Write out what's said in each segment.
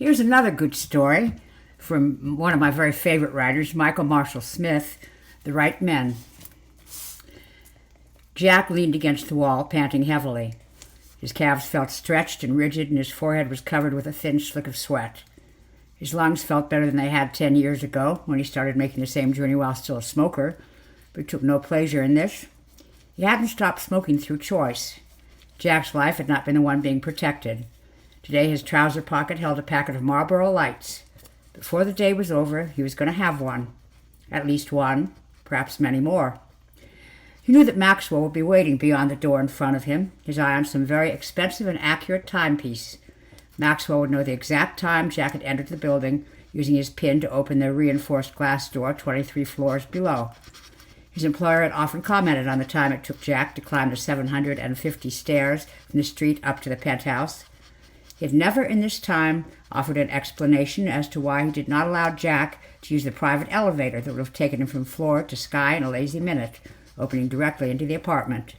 Here's another good story from one of my very favorite writers, Michael Marshall Smith, The Right Men. Jack leaned against the wall, panting heavily. His calves felt stretched and rigid, and his forehead was covered with a thin slick of sweat. His lungs felt better than they had 10 years ago, when he started making the same journey while still a smoker, but he took no pleasure in this. He hadn't stopped smoking through choice. Jack's life had not been the one being protected. Today his trouser pocket held a packet of Marlboro Lights. Before the day was over, he was going to have one. At least one, perhaps many more. He knew that Maxwell would be waiting beyond the door in front of him, his eye on some very expensive and accurate timepiece. Maxwell would know the exact time Jack had entered the building, using his pin to open the reinforced glass door 23 floors below. His employer had often commented on the time it took Jack to climb the 750 stairs from the street up to the penthouse. He had never in this time offered an explanation as to why he did not allow Jack to use the private elevator that would have taken him from floor to sky in a lazy minute, opening directly into the apartment.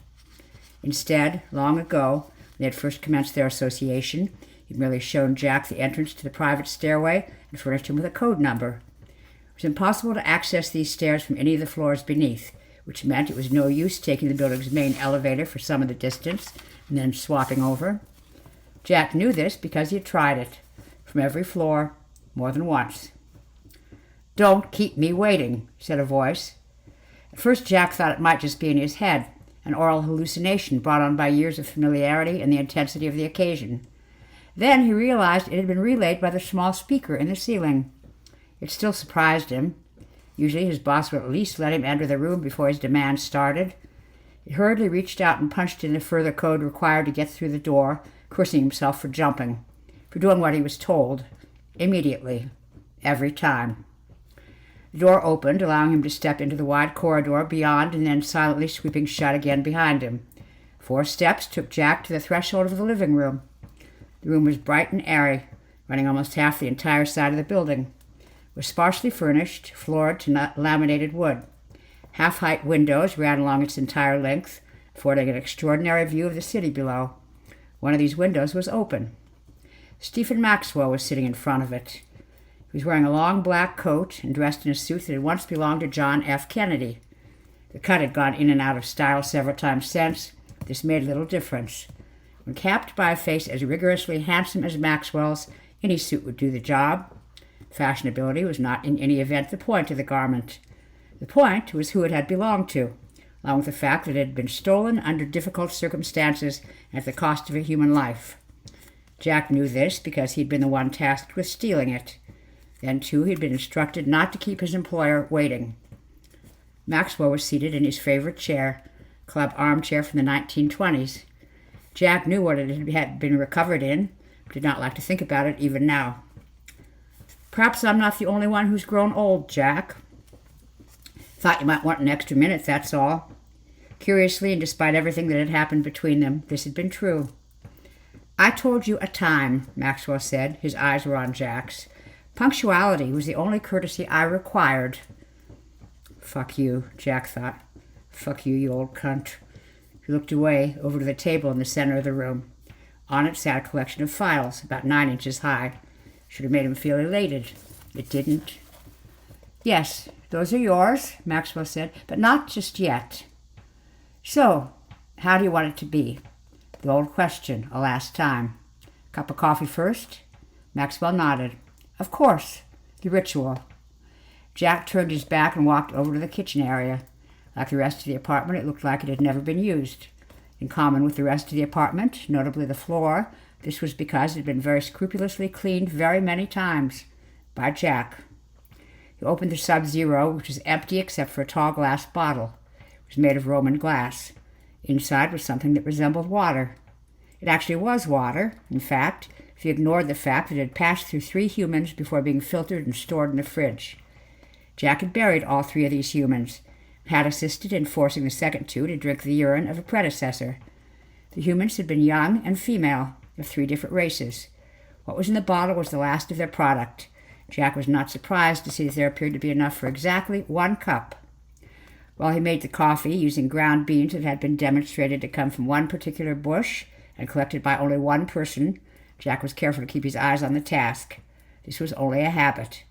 Instead, long ago, when they had first commenced their association, he'd merely shown Jack the entrance to the private stairway and furnished him with a code number. It was impossible to access these stairs from any of the floors beneath, which meant it was no use taking the building's main elevator for some of the distance and then swapping over. Jack knew this because he had tried it, from every floor, more than once. "Don't keep me waiting," said a voice. At first Jack thought it might just be in his head, an oral hallucination brought on by years of familiarity and the intensity of the occasion. Then he realized it had been relayed by the small speaker in the ceiling. It still surprised him. Usually his boss would at least let him enter the room before his demands started. He hurriedly reached out and punched in the further code required to get through the door, cursing himself for jumping, for doing what he was told, immediately, every time. The door opened, allowing him to step into the wide corridor beyond and then silently sweeping shut again behind him. 4 steps took Jack to the threshold of the living room. The room was bright and airy, running almost half the entire side of the building. It was sparsely furnished, floored to laminated wood. Half-height windows ran along its entire length, affording an extraordinary view of the city below. One of these windows was open. Stephen Maxwell was sitting in front of it. He was wearing a long black coat and dressed in a suit that had once belonged to John F. Kennedy. The cut had gone in and out of style several times since. This made little difference. When capped by a face as rigorously handsome as Maxwell's, any suit would do the job. Fashionability was not in any event the point of the garment. The point was who it had belonged to, along with the fact that it had been stolen under difficult circumstances and at the cost of a human life. Jack knew this because he'd been the one tasked with stealing it. Then, too, he'd been instructed not to keep his employer waiting. Maxwell was seated in his favorite chair, a club armchair from the 1920s. Jack knew what it had been recovered in, but did not like to think about it even now. "Perhaps I'm not the only one who's grown old, Jack. Thought you might want an extra minute, that's all." Curiously, and despite everything that had happened between them, this had been true. "I told you a time," Maxwell said. His eyes were on Jack's. "Punctuality was the only courtesy I required." "Fuck you," Jack thought. "Fuck you, you old cunt." He looked away, over to the table in the center of the room. On it sat a collection of files, about 9 inches high. Should have made him feel elated. It didn't. "Yes, those are yours," Maxwell said, "but not just yet." "So, how do you want it to be?" The old question, a last time. "Cup of coffee first?" Maxwell nodded. "Of course. The ritual." Jack turned his back and walked over to the kitchen area. Like the rest of the apartment, it looked like it had never been used. In common with the rest of the apartment, notably the floor, this was because it had been very scrupulously cleaned very many times. By Jack. He opened the Sub-Zero, which was empty except for a tall glass bottle. It was made of Roman glass. Inside was something that resembled water. It actually was water, in fact, if you ignored the fact that it had passed through 3 humans before being filtered and stored in the fridge. Jack had buried all 3 of these humans, and had assisted in forcing the second 2 to drink the urine of a predecessor. The humans had been young and female, of 3 different races. What was in the bottle was the last of their product. Jack was not surprised to see that there appeared to be enough for exactly 1 cup. While he made the coffee, using ground beans that had been demonstrated to come from one particular bush and collected by only one person, Jack was careful to keep his eyes on the task. This was only a habit.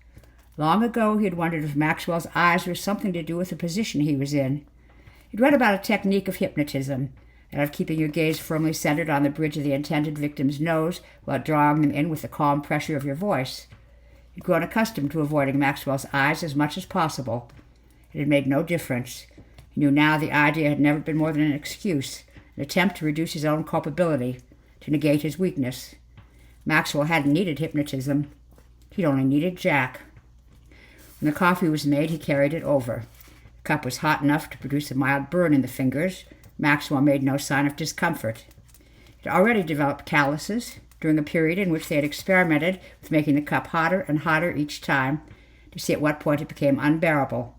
Long ago, he had wondered if Maxwell's eyes were something to do with the position he was in. He'd read about a technique of hypnotism, that of keeping your gaze firmly centered on the bridge of the intended victim's nose while drawing them in with the calm pressure of your voice. He'd grown accustomed to avoiding Maxwell's eyes as much as possible. It had made no difference. He knew now the idea had never been more than an excuse, an attempt to reduce his own culpability, to negate his weakness. Maxwell hadn't needed hypnotism. He'd only needed Jack. When the coffee was made, he carried it over. The cup was hot enough to produce a mild burn in the fingers. Maxwell made no sign of discomfort. He had already developed calluses during a period in which they had experimented with making the cup hotter and hotter each time to see at what point it became unbearable.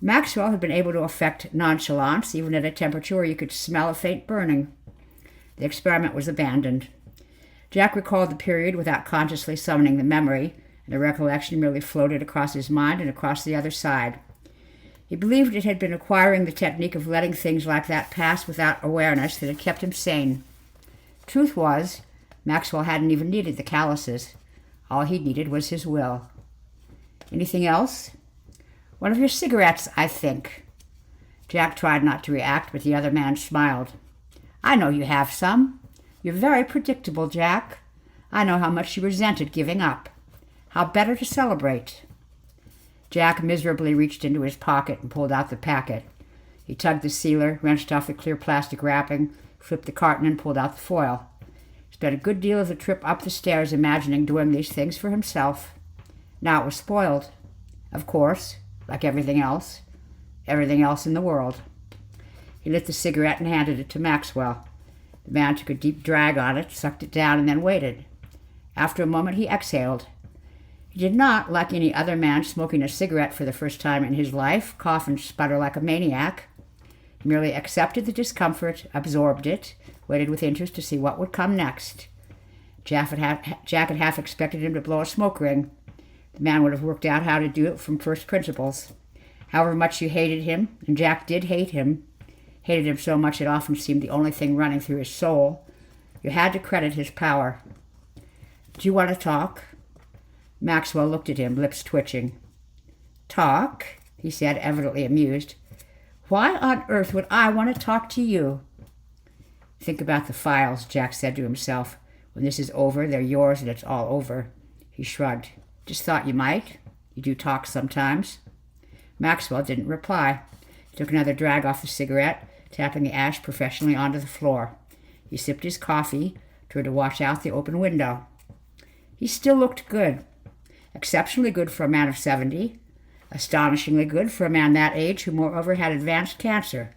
Maxwell had been able to affect nonchalance even at a temperature where you could smell a faint burning. The experiment was abandoned. Jack recalled the period without consciously summoning the memory, and the recollection merely floated across his mind and across the other side. He believed it had been acquiring the technique of letting things like that pass without awareness that had kept him sane. Truth was, Maxwell hadn't even needed the calluses. All he needed was his will. Anything else? One of your cigarettes, I think. Jack tried not to react, but the other man smiled. I know you have some. You're very predictable, Jack. I know how much you resented giving up. How better to celebrate? Jack miserably reached into his pocket and pulled out the packet. He tugged the sealer, wrenched off the clear plastic wrapping, flipped the carton, and pulled out the foil. He spent a good deal of the trip up the stairs imagining doing these things for himself. Now it was spoiled. Of course, like everything else in the world. He lit the cigarette and handed it to Maxwell. The man took a deep drag on it, sucked it down, and then waited. After a moment, he exhaled. He did not, like any other man smoking a cigarette for the first time in his life, cough and sputter like a maniac. He merely accepted the discomfort, absorbed it, waited with interest to see what would come next. Jack had half expected him to blow a smoke ring. The man would have worked out how to do it from first principles. However much you hated him, and Jack did hated him so much it often seemed the only thing running through his soul, you had to credit his power. Do you want to talk? Maxwell looked at him, lips twitching. Talk? He said, evidently amused. Why on earth would I want to talk to you? Think about the files, Jack said to himself. When this is over, they're yours and it's all over. He shrugged. Just thought you might. You do talk sometimes. Maxwell didn't reply. He took another drag off the cigarette, tapping the ash professionally onto the floor. He sipped his coffee, turned to watch out the open window. He still looked good. Exceptionally good for a man of 70. Astonishingly good for a man that age who moreover had advanced cancer,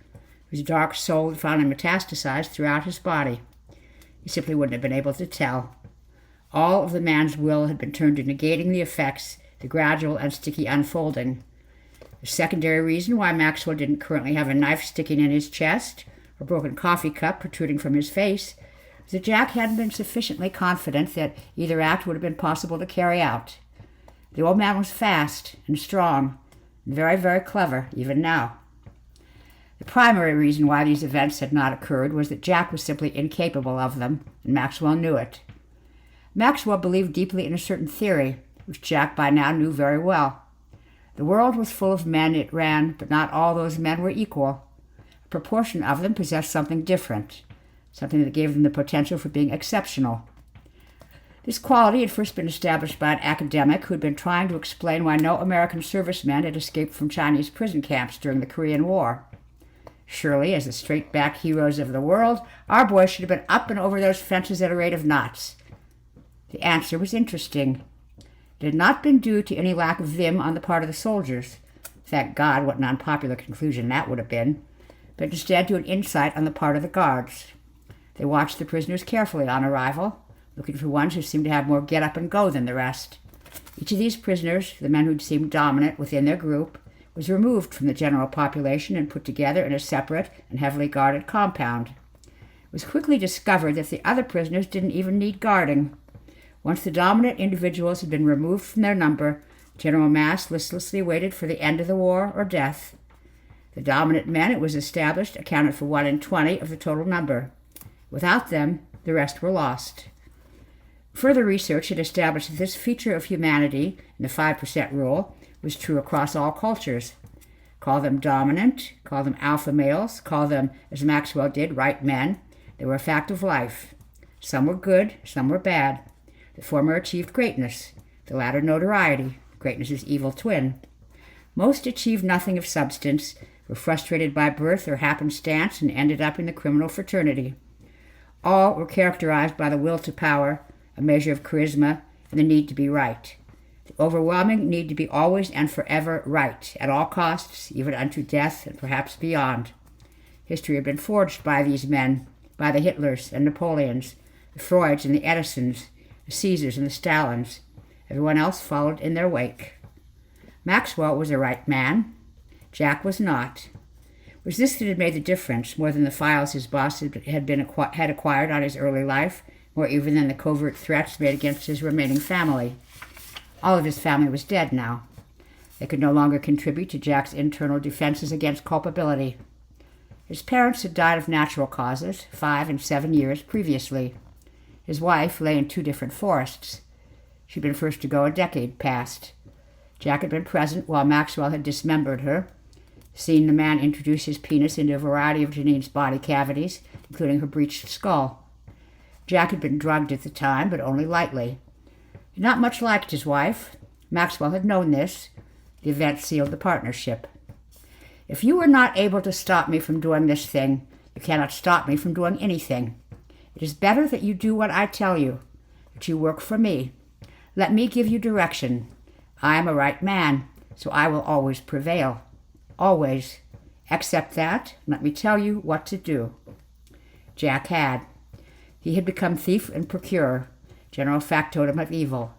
whose dark soul had finally metastasized throughout his body. He simply wouldn't have been able to tell. All of the man's will had been turned to negating the effects, the gradual and sticky unfolding. The secondary reason why Maxwell didn't currently have a knife sticking in his chest, or a broken coffee cup protruding from his face, was that Jack hadn't been sufficiently confident that either act would have been possible to carry out. The old man was fast and strong, and very, very clever, even now. The primary reason why these events had not occurred was that Jack was simply incapable of them, and Maxwell knew it. Maxwell believed deeply in a certain theory, which Jack by now knew very well. The world was full of men, it ran, but not all those men were equal. A proportion of them possessed something different, something that gave them the potential for being exceptional. This quality had first been established by an academic who had been trying to explain why no American servicemen had escaped from Chinese prison camps during the Korean War. Surely, as the straight-backed heroes of the world, our boys should have been up and over those fences at a rate of knots. The answer was interesting. It had not been due to any lack of vim on the part of the soldiers. Thank God, what an unpopular conclusion that would have been. But instead to an insight on the part of the guards. They watched the prisoners carefully on arrival, looking for ones who seemed to have more get-up-and-go than the rest. Each of these prisoners, the men who'd seemed dominant within their group, was removed from the general population and put together in a separate and heavily guarded compound. It was quickly discovered that the other prisoners didn't even need guarding. Once the dominant individuals had been removed from their number, General Mass listlessly waited for the end of the war or death. The dominant men, it was established, accounted for 1 in 20 of the total number. Without them, the rest were lost. Further research had established that this feature of humanity in the 5% rule was true across all cultures. Call them dominant, call them alpha males, call them, as Maxwell did, right men. They were a fact of life. Some were good, some were bad. The former achieved greatness, the latter notoriety, greatness's evil twin. Most achieved nothing of substance, were frustrated by birth or happenstance, and ended up in the criminal fraternity. All were characterized by the will to power, a measure of charisma, and the need to be right. The overwhelming need to be always and forever right, at all costs, even unto death, and perhaps beyond. History had been forged by these men, by the Hitlers and Napoleons, the Freuds and the Edisons, the Caesars and the Stalins. Everyone else followed in their wake. Maxwell was a right man. Jack was not. It was this that had made the difference, more than the files his boss had acquired on his early life, more even than the covert threats made against his remaining family. All of his family was dead now. They could no longer contribute to Jack's internal defenses against culpability. His parents had died of natural causes 5 and 7 years previously. His wife lay in 2 different forests. She'd been first to go a decade past. Jack had been present while Maxwell had dismembered her, seen the man introduce his penis into a variety of Janine's body cavities, including her breached skull. Jack had been drugged at the time, but only lightly. He not much liked his wife. Maxwell had known this. The event sealed the partnership. If you are not able to stop me from doing this thing, you cannot stop me from doing anything. It is better that you do what I tell you, that you work for me. Let me give you direction. I am a right man, so I will always prevail. Always. Accept that, and let me tell you what to do. Jack had. He had become thief and procurer, general factotum of evil,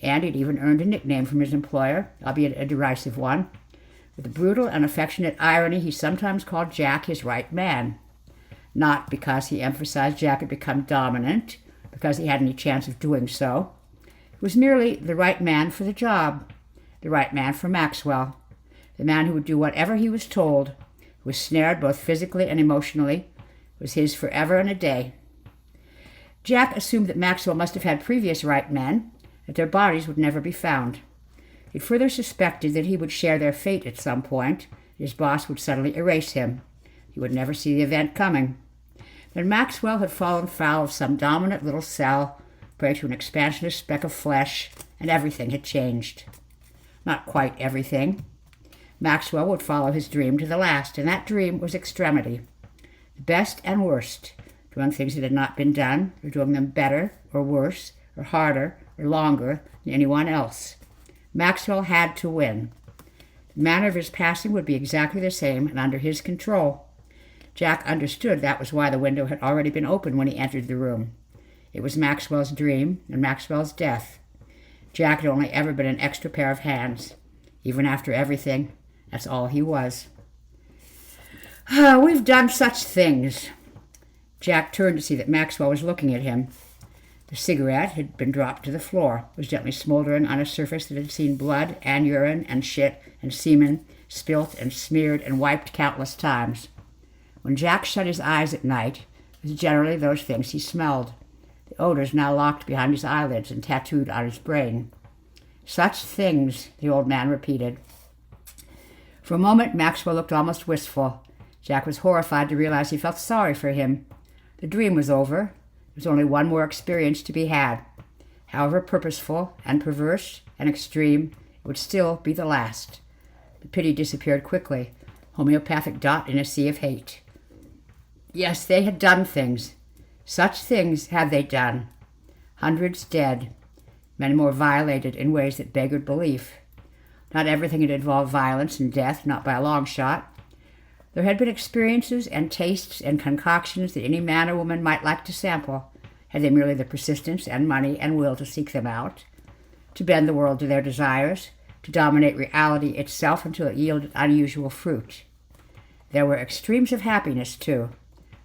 and he'd even earned a nickname from his employer, albeit a derisive one. With a brutal and affectionate irony, he sometimes called Jack his right man. Not because he emphasized Jack had become dominant, because he had any chance of doing so. It was merely the right man for the job, the right man for Maxwell, the man who would do whatever he was told, who was snared both physically and emotionally, was his forever and a day. Jack assumed that Maxwell must have had previous right men, that their bodies would never be found. He further suspected that he would share their fate at some point. His boss would suddenly erase him. He would never see the event coming. Then Maxwell had fallen foul of some dominant little cell, prey to an expansionist speck of flesh, and everything had changed. Not quite everything. Maxwell would follow his dream to the last, and that dream was extremity. The best and worst, doing things that had not been done, or doing them better, or worse, or harder, or longer than anyone else. Maxwell had to win. The manner of his passing would be exactly the same and under his control. Jack understood that was why the window had already been opened when he entered the room. It was Maxwell's dream and Maxwell's death. Jack had only ever been an extra pair of hands. Even after everything, that's all he was. We've done such things. Jack turned to see that Maxwell was looking at him. The cigarette had been dropped to the floor, was gently smoldering on a surface that had seen blood and urine and shit and semen spilt and smeared and wiped countless times. When Jack shut his eyes at night, it was generally those things he smelled. The odors now locked behind his eyelids and tattooed on his brain. Such things, the old man repeated. For a moment, Maxwell looked almost wistful. Jack was horrified to realize he felt sorry for him. The dream was over. There was only one more experience to be had. However purposeful and perverse and extreme, it would still be the last. The pity disappeared quickly, homeopathic dot in a sea of hate. Yes, they had done things. Such things had they done. Hundreds dead. Many more violated in ways that beggared belief. Not everything had involved violence and death, not by a long shot. There had been experiences and tastes and concoctions that any man or woman might like to sample, had they merely the persistence and money and will to seek them out, to bend the world to their desires, to dominate reality itself until it yielded unusual fruit. There were extremes of happiness, too,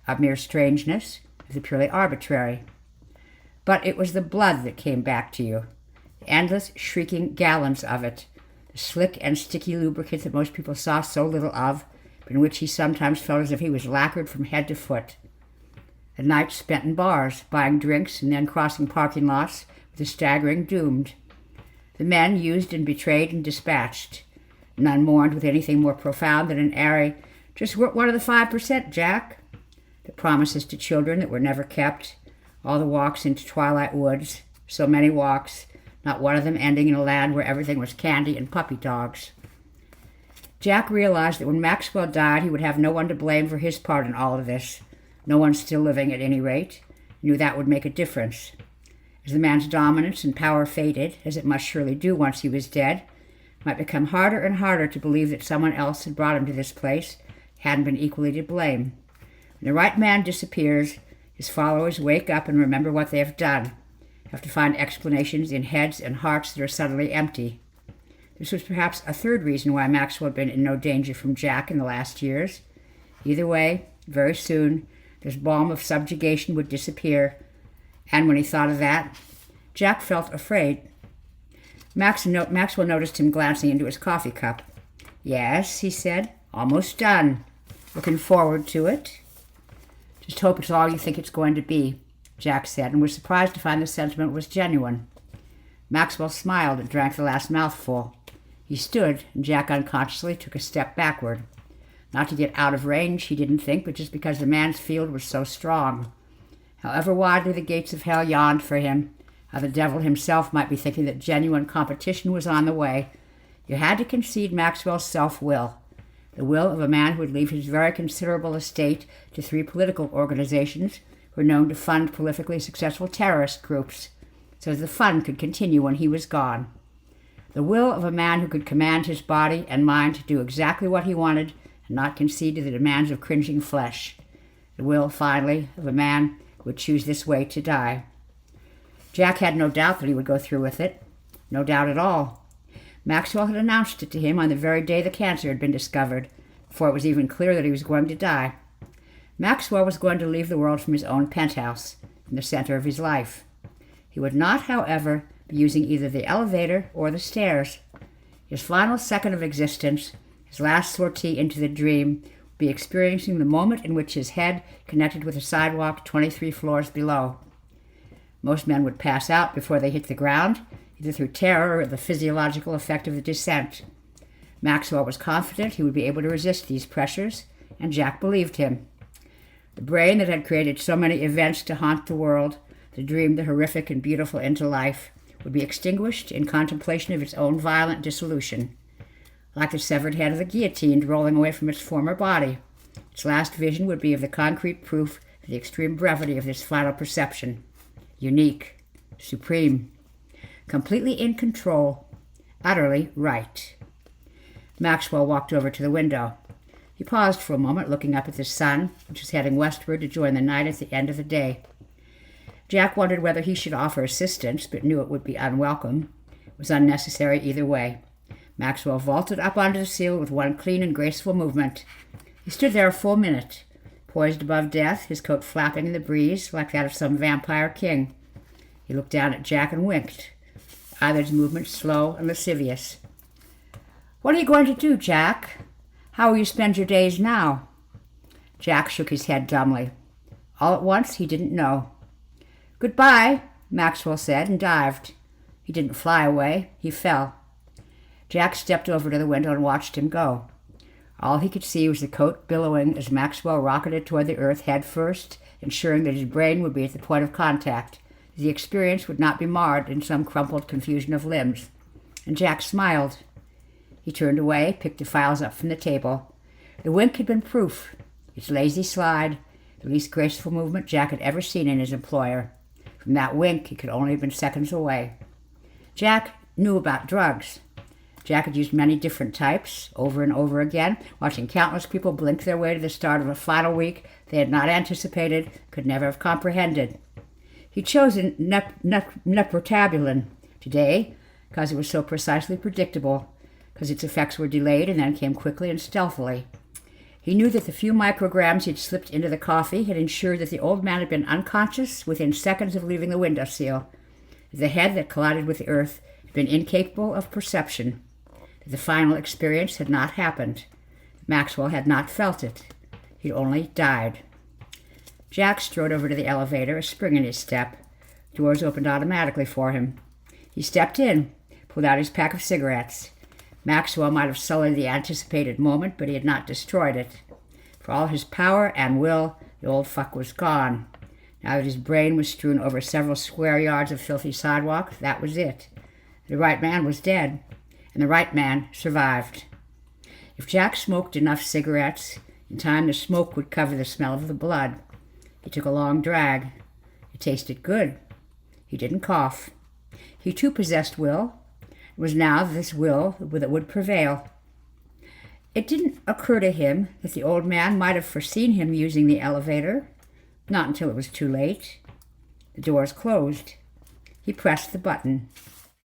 of mere strangeness, of the purely arbitrary. But it was the blood that came back to you, the endless, shrieking gallons of it, the slick and sticky lubricant that most people saw so little of, but in which he sometimes felt as if he was lacquered from head to foot. the nights spent in bars, buying drinks and then crossing parking lots with the staggering doomed. The men used and betrayed and dispatched. None mourned with anything more profound than an airy, "Just one of the 5%, Jack." The promises to children that were never kept, all the walks into twilight woods, so many walks, not one of them ending in a land where everything was candy and puppy dogs. Jack realized that when Maxwell died, he would have no one to blame for his part in all of this. No one still living at any rate. He knew that would make a difference. As the man's dominance and power faded, as it must surely do once he was dead, it might become harder and harder to believe that someone else had brought him to this place, hadn't been equally to blame. When the right man disappears, his followers wake up and remember what they have done, have to find explanations in heads and hearts that are suddenly empty. This was perhaps a third reason why Maxwell had been in no danger from Jack in the last years. Either way, very soon, this balm of subjugation would disappear, and when he thought of that, Jack felt afraid. Maxwell noticed him glancing into his coffee cup. "Yes," he said, "almost done. Looking forward to it?" "Just hope it's all you think it's going to be," Jack said, and was surprised to find the sentiment was genuine. Maxwell smiled and drank the last mouthful. He stood, and Jack unconsciously took a step backward. Not to get out of range, he didn't think, but just because the man's field was so strong. However widely the gates of hell yawned for him, how the devil himself might be thinking that genuine competition was on the way, you had to concede Maxwell's self-will, the will of a man who would leave his very considerable estate to 3 political organizations who were known to fund prolifically successful terrorist groups, so that the fun could continue when he was gone. The will of a man who could command his body and mind to do exactly what he wanted and not concede to the demands of cringing flesh. The will, finally, of a man who would choose this way to die. Jack had no doubt that he would go through with it. No doubt at all. Maxwell had announced it to him on the very day the cancer had been discovered, before it was even clear that he was going to die. Maxwell was going to leave the world from his own penthouse, from the center of his life. He would not, however, be using either the elevator or the stairs. His final second of existence, his last sortie into the dream, would be experiencing the moment in which his head connected with the sidewalk 23 floors below. Most men would pass out before they hit the ground, either through terror or the physiological effect of the descent. Maxwell was confident he would be able to resist these pressures, and Jack believed him. The brain that had created so many events to haunt the world, that dreamed the horrific and beautiful into life, would be extinguished in contemplation of its own violent dissolution. Like the severed head of the guillotine rolling away from its former body, its last vision would be of the concrete proof of the extreme brevity of this final perception. Unique, supreme, completely in control, utterly right. Maxwell walked over to the window. He paused for a moment, looking up at the sun, which was heading westward to join the night at the end of the day. Jack wondered whether he should offer assistance, but knew it would be unwelcome. It was unnecessary either way. Maxwell vaulted up onto the sill with one clean and graceful movement. He stood there a full minute, poised above death, his coat flapping in the breeze like that of some vampire king. He looked down at Jack and winked, either's movement slow and lascivious. "What are you going to do, Jack? How will you spend your days now?" Jack shook his head dumbly. All at once, he didn't know. "Goodbye," Maxwell said, and dived. He didn't fly away. He fell. Jack stepped over to the window and watched him go. All he could see was the coat billowing as Maxwell rocketed toward the earth head first, ensuring that his brain would be at the point of contact, that the experience would not be marred in some crumpled confusion of limbs. And Jack smiled. He turned away, picked the files up from the table. The wink had been proof. Its lazy slide, the least graceful movement Jack had ever seen in his employer. From that wink, it could only have been seconds away. Jack knew about drugs. Jack had used many different types, over and over again, watching countless people blink their way to the start of a final week they had not anticipated, could never have comprehended. He'd chosen neprotabulin today because it was so precisely predictable, because its effects were delayed and then came quickly and stealthily. He knew that the few micrograms he'd slipped into the coffee had ensured that the old man had been unconscious within seconds of leaving the windowsill, that the head that collided with the earth had been incapable of perception, that the final experience had not happened. Maxwell had not felt it. He'd only died. Jack strode over to the elevator, a spring in his step. Doors opened automatically for him. He stepped in, pulled out his pack of cigarettes. Maxwell might have sullied the anticipated moment, but he had not destroyed it. For all his power and will, the old fuck was gone. Now that his brain was strewn over several square yards of filthy sidewalk, that was it. The right man was dead, and the right man survived. If Jack smoked enough cigarettes, in time the smoke would cover the smell of the blood. He took a long drag. It tasted good. He didn't cough. He too possessed will. It was now this will that would prevail. It didn't occur to him that the old man might have foreseen him using the elevator. Not until it was too late. The doors closed. He pressed the button.